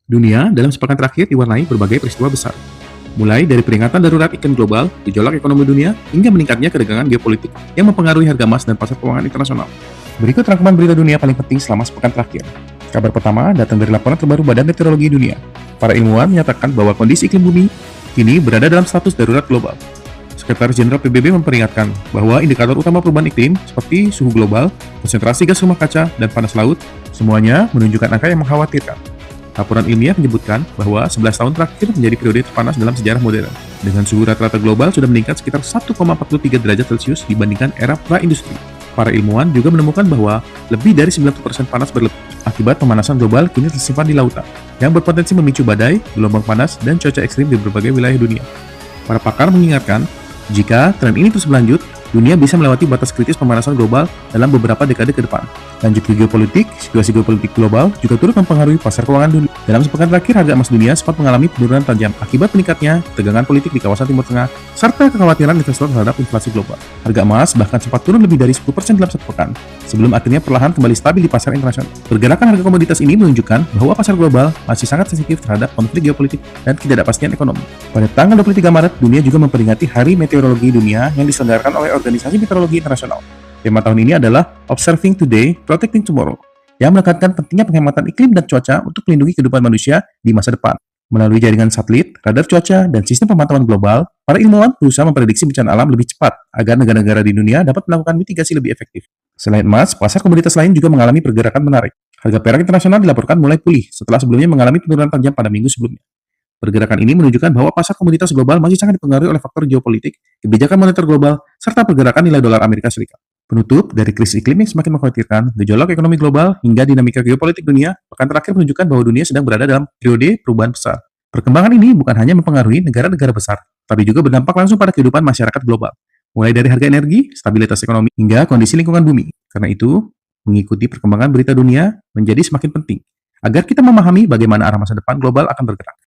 Dunia dalam sepekan terakhir diwarnai berbagai peristiwa besar, mulai dari peringatan darurat iklim global, gejolak ekonomi dunia, hingga meningkatnya ketegangan geopolitik yang mempengaruhi harga emas dan pasar keuangan internasional. Berikut rangkuman berita dunia paling penting selama sepekan terakhir. Kabar pertama datang dari laporan terbaru Badan Meteorologi Dunia. Para ilmuwan menyatakan bahwa kondisi iklim bumi kini berada dalam status darurat global. Sekretaris Jenderal PBB memperingatkan bahwa indikator utama perubahan iklim seperti suhu global, konsentrasi gas rumah kaca, dan panas laut semuanya menunjukkan angka yang mengkhawatirkan. Laporan ilmiah menyebutkan bahwa 11 tahun terakhir menjadi periode terpanas dalam sejarah modern, dengan suhu rata-rata global sudah meningkat sekitar 1,43 derajat Celcius dibandingkan era pra-industri. Para ilmuwan juga menemukan bahwa lebih dari 90% panas berlebih akibat pemanasan global kini tersimpan di lautan, yang berpotensi memicu badai, gelombang panas, dan cuaca ekstrim di berbagai wilayah dunia. Para pakar mengingatkan, jika tren ini terus berlanjut, dunia bisa melewati batas kritis pemanasan global dalam beberapa dekade ke depan. Lanjut ke geopolitik, situasi geopolitik global juga turut mempengaruhi pasar keuangan dunia. Dalam sepekan terakhir, harga emas dunia sempat mengalami penurunan tajam akibat meningkatnya ketegangan politik di kawasan Timur Tengah, serta kekhawatiran investor terhadap inflasi global. Harga emas bahkan sempat turun lebih dari 10% dalam satu pekan, sebelum akhirnya perlahan kembali stabil di pasar internasional. Pergerakan harga komoditas ini menunjukkan bahwa pasar global masih sangat sensitif terhadap konflik geopolitik dan ketidakpastian ekonomi. Pada tanggal 23 Maret, dunia juga memperingati Hari Meteorologi Dunia yang diselenggarakan oleh Organisasi Meteorologi Internasional. Tema tahun ini adalah Observing Today, Protecting Tomorrow, yang menekankan pentingnya penghematan iklim dan cuaca untuk melindungi kehidupan manusia di masa depan. Melalui jaringan satelit, radar cuaca, dan sistem pemantauan global, para ilmuwan berusaha memprediksi bencana alam lebih cepat agar negara-negara di dunia dapat melakukan mitigasi lebih efektif. Selain emas, pasar komoditas lain juga mengalami pergerakan menarik. Harga perak internasional dilaporkan mulai pulih setelah sebelumnya mengalami penurunan tajam pada minggu sebelumnya. Pergerakan ini menunjukkan bahwa pasar komoditas global masih sangat dipengaruhi oleh faktor geopolitik, kebijakan moneter global, serta pergerakan nilai dolar Amerika Serikat. Penutup dari krisis iklim yang semakin mengkhawatirkan, gejolak ekonomi global, hingga dinamika geopolitik dunia, pekan terakhir menunjukkan bahwa dunia sedang berada dalam periode perubahan besar. Perkembangan ini bukan hanya mempengaruhi negara-negara besar, tapi juga berdampak langsung pada kehidupan masyarakat global, mulai dari harga energi, stabilitas ekonomi, hingga kondisi lingkungan bumi. Karena itu, mengikuti perkembangan berita dunia menjadi semakin penting, agar kita memahami bagaimana arah masa depan global akan bergerak.